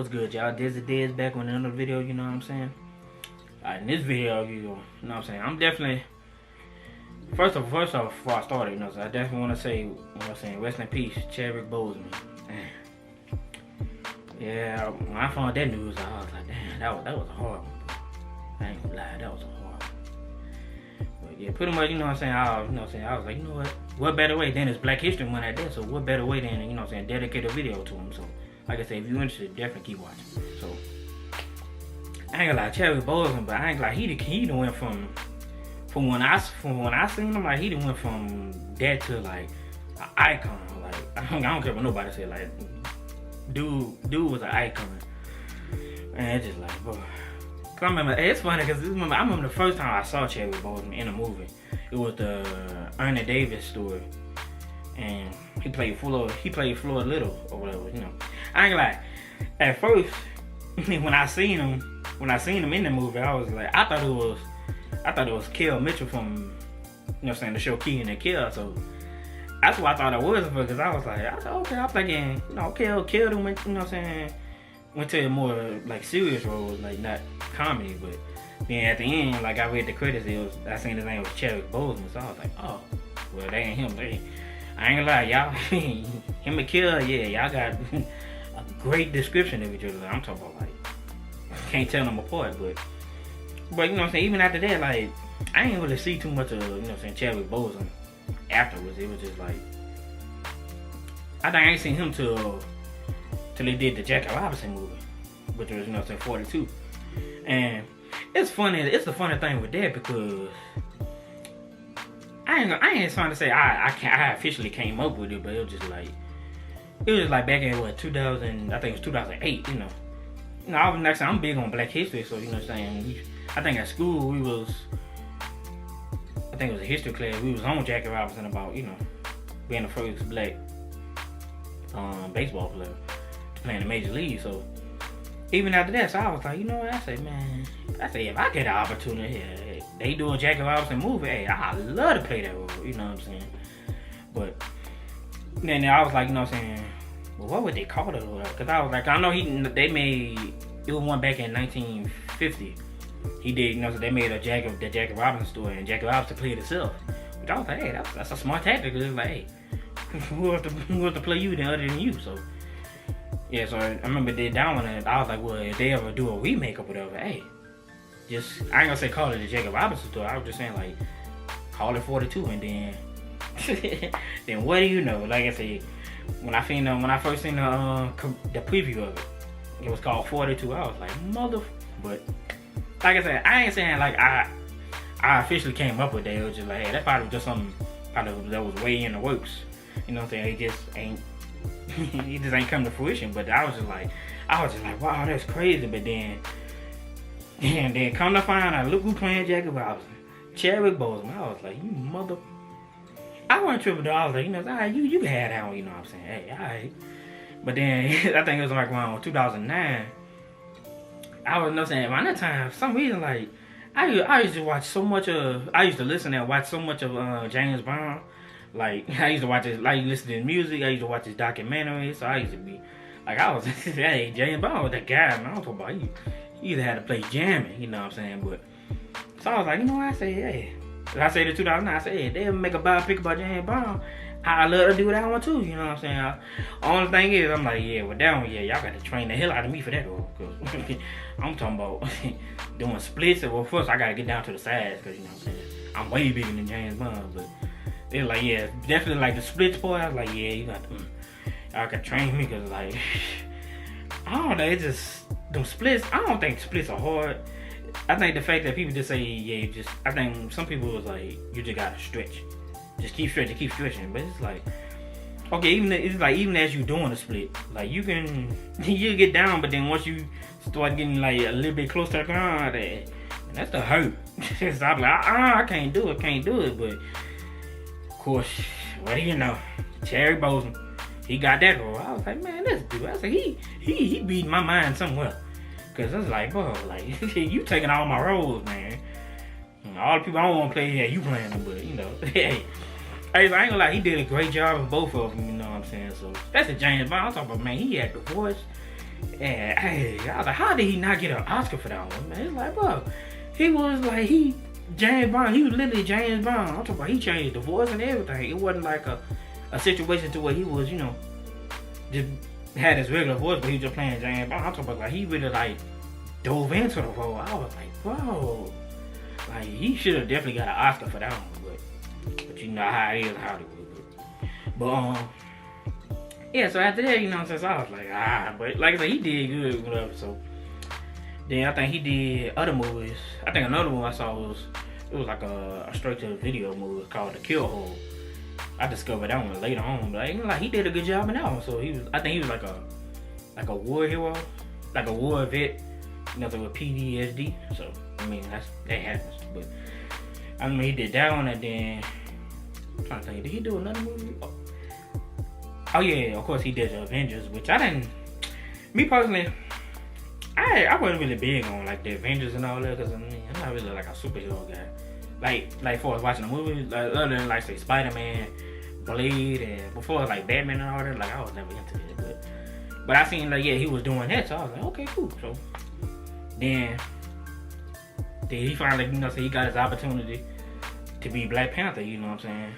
What's good, y'all? This is Diz back with another video, you know what I'm saying? In this video, you know what I'm saying? I'm definitely, first off, before I started, you know, so I definitely want to say, you know what I'm saying, rest in peace, Chadwick Boseman. Man. Yeah, when I found that news, I was like, damn, that was a hard one. I ain't gonna lie, that was a hard one. But yeah, pretty much, you know what I'm saying, I was like, you know what better way than it's Black History Month at that, so what better way than, you know what I'm saying, dedicate a video to him, so. Like I said, if you're interested, definitely keep watching. So, I ain't gonna lie, Chadwick Boseman, but I ain't gonna lie, he done went from when I seen him, like, he done went from that to, like, an icon. Like, I don't care what nobody say, like, dude was an icon. And it's just like, bro. Cause I remember, it's funny, cause I remember the first time I saw Chadwick Boseman in a movie. It was the Ernie Davis story. And he played Floyd Little or whatever, you know. I ain't gonna lie. At first, when I seen him in the movie, I was like, I thought it was Kel Mitchell from, you know what I'm saying, the show Kenan and Kel. So that's what I thought it was, because I was like, okay, I'm thinking, you know, Kel went, you know what I'm saying, went to a more like serious roles, like not comedy, but then at the end, like I read the credits, I seen his name was Chadwick Boseman, so I was like, oh, well, they ain't him. I ain't gonna lie, y'all, him and Kel, yeah, y'all got a great description of each other. I'm talking about, like, can't tell them apart, but you know what I'm saying, even after that, like, I ain't really see too much of, you know what I'm saying, Chadwick Boseman afterwards. It was just like, I think I ain't seen him till he did the Jackie Robinson movie, which was, you know what I'm saying, 42. And it's the funny thing with that, because I ain't trying to say I officially came up with it, but it was just like back in what, 2000, I think it was 2008, you know. You know, I'm big on Black history, so you know what I'm saying. I think at school I think it was a history class, we was on Jackie Robinson about, you know, being the first black baseball player to play in the major league. So even after that, so I was like, you know what, I say if I get an opportunity, they do a Jackie Robinson movie, hey, I love to play that role, you know what I'm saying? But then I was like, you know what I'm saying, well, what would they call it? Because I was like, I know it was one back in 1950. He did, you know, so they made the Jackie Robinson story, and Jackie Robinson played itself. Which I was like, hey, that's a smart tactic, because it's like, hey, who have to play you then other than you? So yeah, so I remember they down on it. I was like, well, if they ever do a remake or whatever, hey, I ain't gonna say call it the Jacob Robinson story. I was just saying, like, call it 42, and then then what do you know? Like I said, when I first seen the preview of it, it was called 42. I was like, mother. But like I said, I ain't saying like I officially came up with that. It was just like, hey, that probably was just something that was way in the works. You know what I'm saying? It just ain't come to fruition. But I was just like, wow, that's crazy. But then come to find out, look who playing Jackie Robinson, Chadwick Boseman. I was like, you mother. I wasn't tripping though. I was like, you know, alright, you can have that one, you know what I'm saying? Hey, alright. But then I think it was like around 2009. I was, you know, saying around that time, for some reason, like I used to watch so much of. I used to listen and watch so much of James Brown. Like I used to watch his, like, listen to his music. I used to watch his documentaries. So I used to be like, I was, hey, James Brown was that guy, man. I was talking about you either had to play jamming, you know what I'm saying? But so I was like, you know what? I say, hey. I said in 2009, I said, hey, they'll make a biopic about James Brown. I'd love to do that one too, you know what I'm saying? Only thing is, I'm like, yeah, with that one, yeah, y'all got to train the hell out of me for that one. Cause I'm talking about doing splits. Well, first I got to get down to the sides, because, you know what I'm saying, I'm way bigger than James Brown. But they're like, yeah, definitely like the splits part. I was like, yeah, you got to, y'all can train me, because, like, I don't know, it's just, them splits, I don't think splits are hard. I think the fact that people just say, yeah, I think some people was like, you just gotta stretch. Just keep stretching. But it's like, okay, even as you doing a split, like you get down, but then once you start getting like a little bit closer to the ground, that's the hurt. So I'm like, I can't do it. But of course, what do you know? Chadwick Boseman, he got that role. I was like, man, this dude, I said, he beat my mind somewhere. Cause it's like, bro, like you taking all my roles, man. All the people I don't want to play, yeah, you playing them, but you know, hey, I ain't gonna lie, he did a great job in both of them, you know what I'm saying? So that's a James Bond. I'm talking about, man, he had the voice, And hey, I was like, how did he not get an Oscar for that one, man? It's like, bro, he was like, James Bond, he was literally James Bond. I'm talking about he changed the voice and everything. It wasn't like a situation to where he was, you know, just had his regular voice, but he was just playing James Bond. I'm talking about like he really like dove into the role. I was like, bro, like he should have definitely got an Oscar for that one, but you know how it is in Hollywood. But yeah, so after that, you know, since I was like, but like I said, he did good, whatever. So then I think he did other movies. I think another one I saw was like a straight to video movie called The Kill Hole. I discovered that one later on, but like he did a good job in that one. So I think he was like a war hero, like a war vet, you know, with PTSD. So I mean that happens. But I mean he did that one, and then I'm trying to think, did he do another movie? Oh yeah, of course he did the Avengers, which I didn't. Me personally, I wasn't really big on like the Avengers and all that, because I mean I'm not really like a superhero guy. Like for us watching the movies, like, other than like say Spider-Man, Blade, and before like Batman and all that, like I was never into it. But I seen like he was doing that, so I was like, okay, cool. So then he finally, you know, so he got his opportunity to be Black Panther. You know what I'm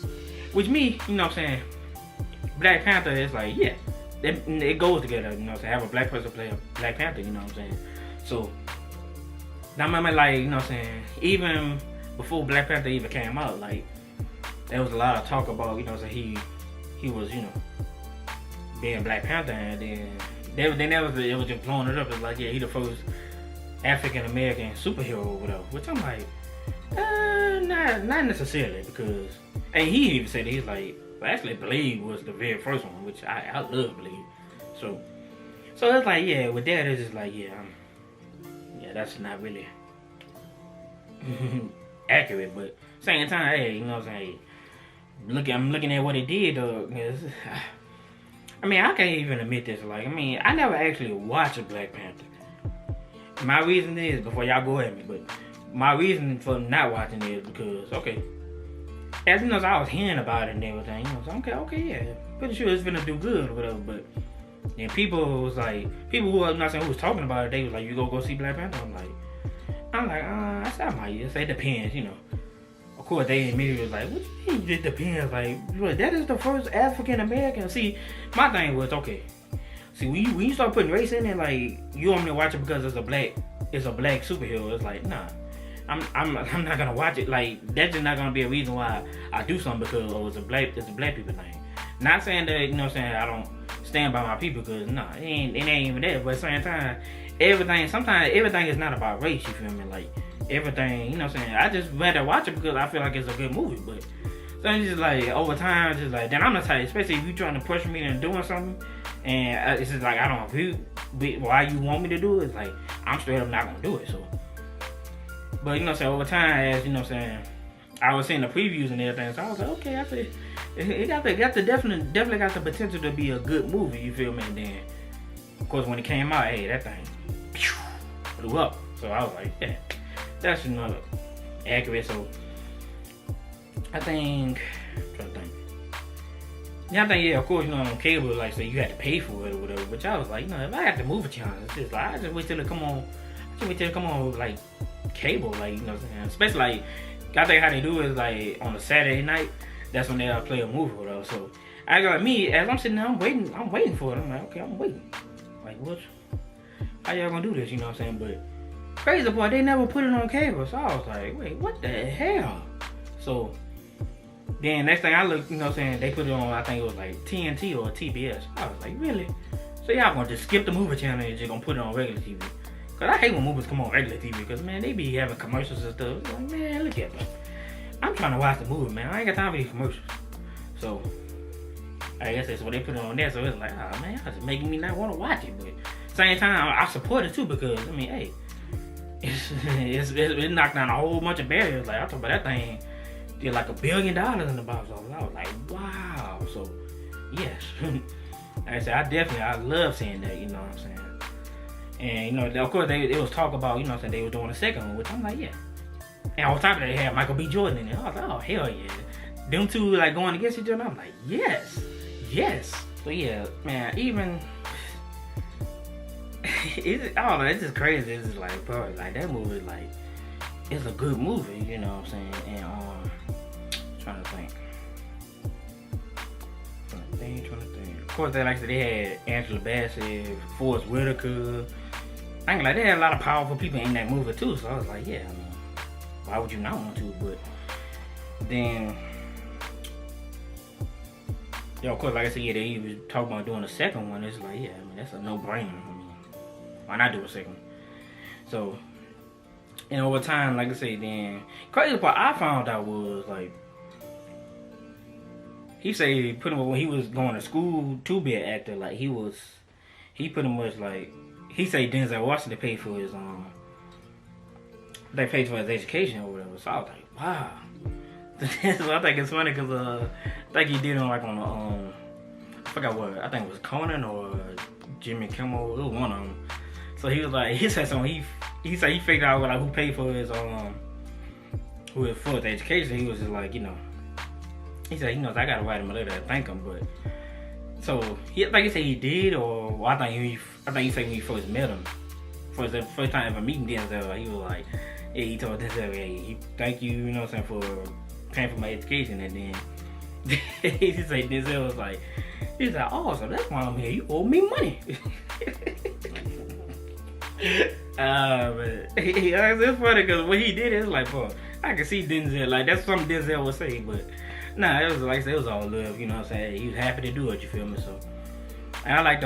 saying? Which me, you know what I'm saying? Black Panther is like, yeah, it goes together, you know, to have a black person play a Black Panther, you know what I'm saying? So, I remember, like, you know what I'm saying, even before Black Panther even came out, like, there was a lot of talk about, you know, so he was, you know, being Black Panther, and then it was just blowing it up as like, yeah, he the first African American superhero or whatever, which I'm like, not necessarily, because, and he even said he's like, well, actually, Blade was the very first one, which I love Blade. So it's like, yeah, with that, it's just like, yeah, that's not really accurate, but same time, hey, you know what I'm saying? I'm looking at what he did, though. I mean, I can't even admit this. Like, I mean, I never actually watched a Black Panther. My reason is, before y'all go at me, but my reason for not watching it is because, okay, as you know, I was hearing about it and everything, you know, so okay, yeah, pretty sure it's gonna do good or whatever, but then people who was not saying who was talking about it, they was like, you go see Black Panther? I'm like, I might just say it depends, you know. Of course, they immediately was like, what you mean it depends? Like, that is the first African American. See, my thing was, okay, see, when you start putting race in it, like, you want me to watch it because it's a black superhero, it's like, nah. I'm not gonna watch it. Like, that's just not gonna be a reason why I do something, because it's a black people thing. Not saying that, you know what I'm saying, I don't stand by my people, because nah, it ain't even that. But at the same time, sometimes everything is not about race, you feel me? Like, everything, you know what I'm saying, I just rather watch it because I feel like it's a good movie. But so it's just like, over time, just like, then I'm the type, especially if you trying to push me into doing something, and it's just like, I don't agree with why you want me to do it, it's like, I'm straight up not gonna do it. So, but you know what I'm saying, over time, as you know what I'm saying, I was seeing the previews and everything, so I was like, okay, I said, it definitely got the potential to be a good movie, you feel me? And then, of course, when it came out, hey, that thing blew up. So I was like, yeah, that's, you know, accurate. So I think, yeah, of course, you know, on cable, like, say, you had to pay for it or whatever, which I was like, you know, if I had the movie channel, it's just like, I just wait till it come on, with, like, cable, like, you know what I'm saying? Especially, like, I think how they do is, like, on a Saturday night, that's when they'll play a movie or whatever. So I got me, as I'm sitting there, I'm waiting for it. I'm like, okay, I'm waiting. Like, how y'all gonna do this, you know what I'm saying? But crazy part, they never put it on cable. So I was like, wait, what the hell? So then next thing I looked, you know what I'm saying, they put it on, I think it was like TNT or TBS. I was like, really? So y'all gonna just skip the movie channel and just gonna put it on regular TV? Cause I hate when movies come on regular TV, because man, they be having commercials and stuff. It's like, man, look at me. I'm trying to watch the movie, man. I ain't got time for these commercials. So I guess that's what they put it on there. So it's like, oh man, it's making me not want to watch it. But same time, I support it too, because I mean, hey, it knocked down a whole bunch of barriers. Like, I talk about that thing did like $1 billion in the box office. I was like, wow. So yes, like I said, I love seeing that. You know what I'm saying? And, you know, of course, it was talk about, you know what I'm saying, they were doing a second one, which I'm like, yeah. And on top of that, they had Michael B. Jordan in it. I was like, oh, hell yeah. Them two, like, going against each other, I'm like, yes. So, yeah, man, even, I don't know, it's just crazy. It's just like, bro, like that movie, like, it's a good movie, you know what I'm saying? And trying to think. Of course, they had Angela Bassett, Forrest Whitaker. I think like they had a lot of powerful people in that movie too. So I was like, yeah, I mean, why would you not want to? But then, of course, like I said, yeah, they was talking about doing a second one. It's like, yeah, I mean, that's a no-brainer. I mean, why not do a second? So, and over time, like I said, then crazy part I found out was like, he said pretty much when he was going to school to be an actor, like he pretty much like, he said Denzel Washington paid for his they paid for his education or whatever. So I was like, wow. So I think it's funny because I think he did it like on I forgot what, I think it was Conan or Jimmy Kimmel, it was one of them. So he was like, he said something, he said he figured out like who paid for his education. He was just like, you know, he said, you know, I gotta write him a letter to thank him, but so I think he said he did, or well, I think he said when he first met him, for the first time ever meeting Denzel, he was like, yeah, he told Denzel, hey, thank you, you know what I'm saying, for paying for my education, and then he said Denzel was like, he's like, oh, so that's why I'm here, you owe me money. But it's funny because what he did is like, bro, I can see Denzel, like that's something Denzel would say, but nah, it was like I said, it was all love, you know what I'm saying? He was happy to do it, you feel me? So, and I like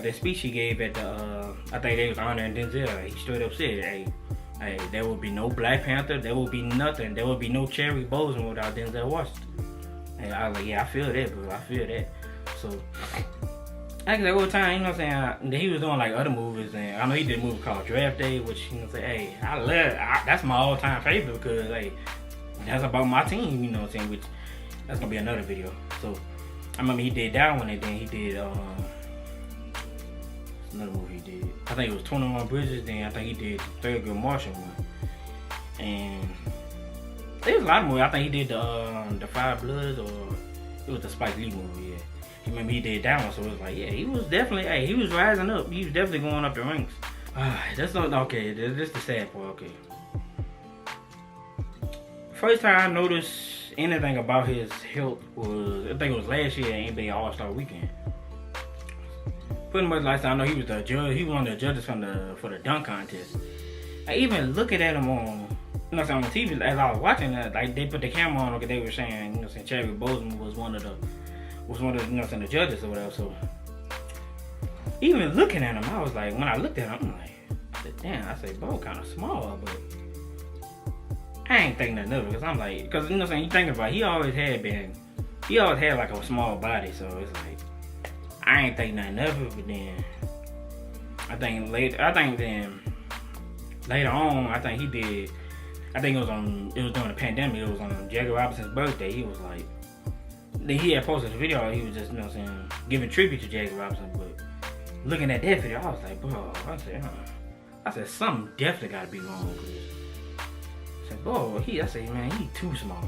the speech he gave at the, I think they was honoring Denzel. He straight up said, hey, there will be no Black Panther, there will be nothing, there will be no Chadwick Boseman without Denzel Washington. And I was like, yeah, I feel that, bro, I feel that. So, I think over time, you know what I'm saying, he was doing like other movies, and I know he did a movie called Draft Day, which, you know what I'm saying, hey, that's my all-time favorite because, hey, that's about my team, you know what I'm saying, which, that's gonna be another video. So I remember he did that one, and then he did another movie he did. I think it was 21 Bridges. Then I think he did Thurgood Marshall one, and there was a lot of movies. I think he did the Five Bloods, or it was the Spike Lee movie. Yeah, he remember he did that one. So it was like, yeah, he was definitely, hey, he was rising up. He was definitely going up the ranks. That's not okay. This is the sad part. Okay, first time I noticed anything about his health was, I think it was last year at NBA All-Star Weekend. Pretty much like I know he was the judge. He was one of the judges for the dunk contest. I even looking at him on, you know, on TV as I was watching that, like they put the camera on, okay, they were saying, you know, saying Chadwick Boseman was one of the, you know, saying the judges or whatever. So even looking at him, I was like, when I looked at him, I'm like, I said, damn, I said, bro, kind of small, but I ain't thinking nothing of it, because I'm like, because you know what I'm saying, you think about it, he always had like a small body, so it's like, I ain't thinking nothing of it, but then, I think later on, I think it was during the pandemic, it was on Jackie Robinson's birthday, he was like, he had posted a video, he was just, you know what I'm saying, giving tribute to Jackie Robinson, but looking at that video, I was like, bro, I said, something definitely gotta be wrong, bro, I said, man, he too small.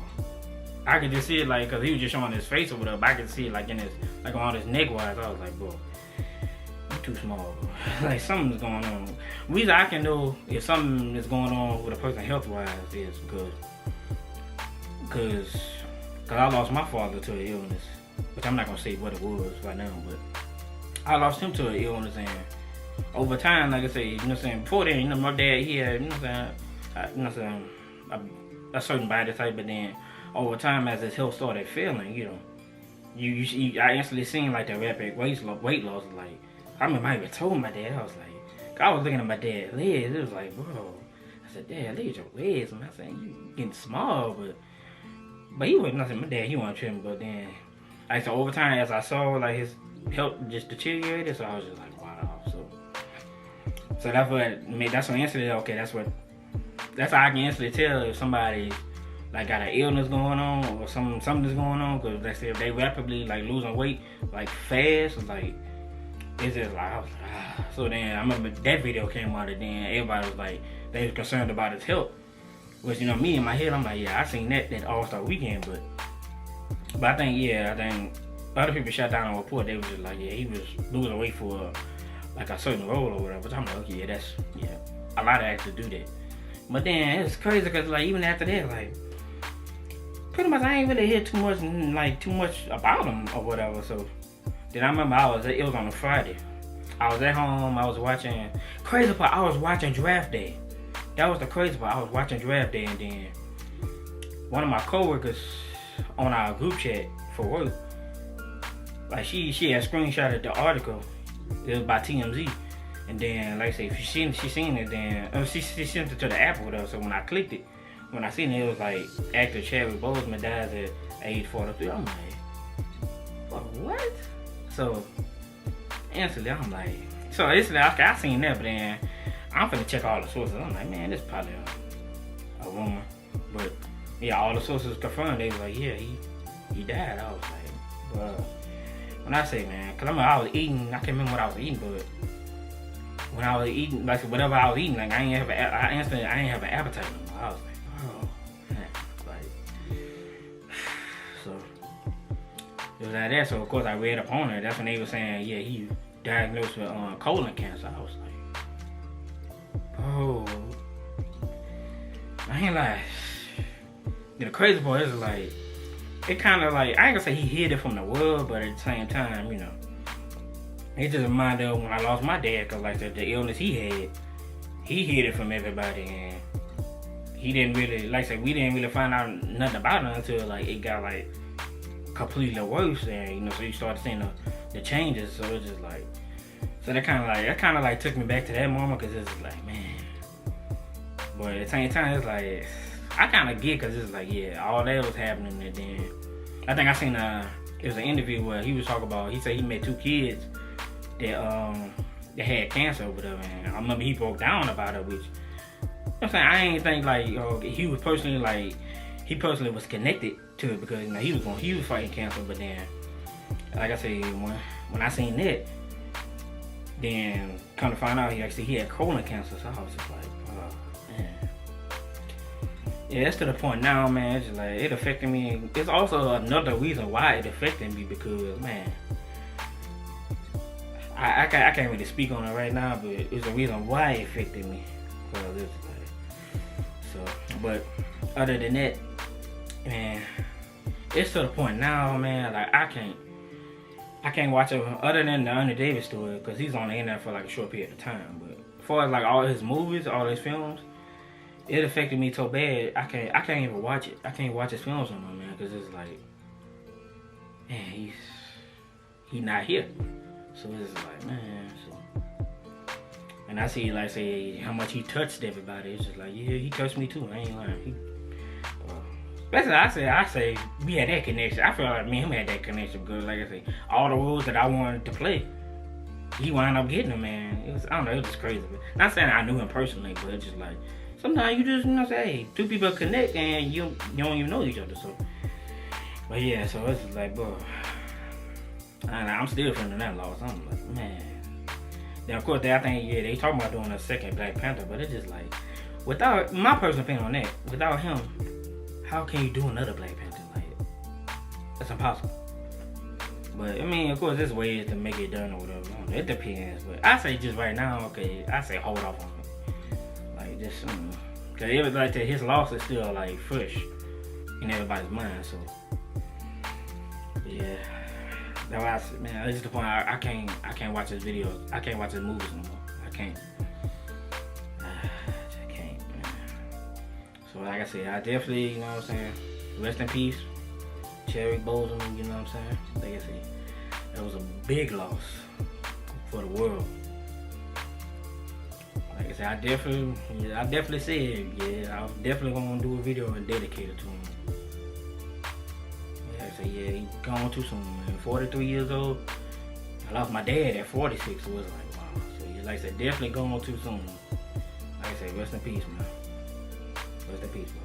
I could just see it like, cause he was just showing his face or whatever. I could see it like in his, like on his neck wise. I was like, bro, you too small, bro. Like something's going on. The reason I can know if something is going on with a person health wise is because I lost my father to an illness, which I'm not gonna say what it was right now, but I lost him to an illness, and over time, like I say, you know what I'm saying, before then, you know, my dad, he had, you know what I'm saying, a certain body type, but then over time, as his health started failing, you know, I instantly seen like the rapid weight loss. Like, I remember I even told my dad, I was like, I was looking at my dad's legs, it was like, bro, I said, Dad, look at your legs, and I said, you getting small, but he wasn't nothing. My dad, he wasn't tripping, but then, like, so over time, as I saw like his health just deteriorated, so I was just like, wow, so that's what instantly, okay, that's how I can instantly tell if somebody like got an illness going on or something's going on, because let's say if they rapidly like losing weight like fast, like it's just like I was like, So then I remember that video came out, and then everybody was like, they was concerned about his health, which, you know, me in my head, I'm like, yeah, I seen that All-Star Weekend, but I think other people shut down on report. They was just like, yeah, he was losing weight for like a certain role or whatever. Which I'm like, okay, yeah, a lot of actors do that. But then it's crazy because like even after that, like pretty much I ain't really hear too much about him or whatever. So then I remember it was on a Friday. I was at home. I was watching. Crazy part, I was watching Draft Day. That was the crazy part. I was watching Draft Day, and then one of my coworkers on our group chat for work, like she had screenshotted the article. It was by TMZ, and then like I say, she seen it. Then she sent it to the app or whatever. So when I clicked it, when I seen it, it was like actor Chadwick Boseman dies at age 43. I'm like, well, what? So instantly, I'm like, so instantly I seen that, but then I'm finna check all the sources. I'm like, man, this probably a rumor, but yeah, all the sources confirmed. They was like, yeah, he died. I was like, bro. When I say, man, cause I was eating, I can't remember what I was eating, but when I was eating, like whatever I was eating, like I ain't have an appetite no more. I was like, oh, man, like, so it was like that. So of course I read up on it. That's when they were saying, yeah, he diagnosed with colon cancer. I was like, oh, I ain't like. The crazy part is like, it kind of like, I ain't gonna say he hid it from the world, but at the same time, you know, it just reminded me of when I lost my dad, cause like the illness he had, he hid it from everybody, and he didn't really, like I said, we didn't really find out nothing about it until like it got like completely worse, and you know, so you started seeing the changes. So it's just like, so that kind of like took me back to that moment, cause it's like, man, but at the same time, it's like, I kind of get, cause it's like, yeah, all that was happening, and then I think I seen it was an interview where he was talking about, he said he met 2 kids that had cancer or whatever, and I remember he broke down about it, which, you know what I'm saying, I ain't think like he was personally was connected to it, because you know, he was fighting cancer, but then like I said, when I seen that, then come to find out he had colon cancer, so I was just like, oh man. Yeah, it's to the point now, man. It's just like, it affected me. It's also another reason why it affected me, because, man, I can't really speak on it right now, but it's a reason why it affected me. Well, it's like, so, but other than that, man, it's to the point now, man. Like I can't watch it other than the Ernie Davis story, because he's on the internet for like a short period of time. But as far as like all his movies, all his films, it affected me so bad, I can't even watch it. I can't watch his films no more, man, because it's like, man, he's not here. So it's like, man, so. And I see, like, say, how much he touched everybody. It's just like, yeah, he touched me too. I ain't lying. Basically, I say we had that connection. I feel like me and him had that connection, because, like I say, all the roles that I wanted to play, he wound up getting them, man. It was, I don't know, it was just crazy. But not saying I knew him personally, but it's just like, sometimes you just, you know, say, hey, 2 people connect and you don't even know each other. So, but yeah, so it's just like, bro, I'm still feeling that loss. I'm like, man. Then of course, I think, yeah, they talking about doing a second Black Panther, but it's just like, without, my personal opinion on that, without him, how can you do another Black Panther? Like, that's impossible. But I mean, of course, there's ways to make it done or whatever. It depends. But I say just right now, okay, I say hold off on it. Like, just, because it was like that, his loss is still like fresh in everybody's mind. So, yeah. That's why I said, man, it's just the point I can't watch his videos. I can't watch his movies no more. I can't. I just can't, man. So like I said, I definitely, you know what I'm saying, rest in peace, Chadwick Boseman, you know what I'm saying? Like I said, that was a big loss for the world. Like I said, I definitely said, yeah, I was definitely gonna do a video and dedicate it to him. So yeah, he gone too soon, man. 43 years old. I lost my dad at 46, so it was like, wow. So yeah, like I said, definitely gone too soon. Like I said, rest in peace, man. Rest in peace, man.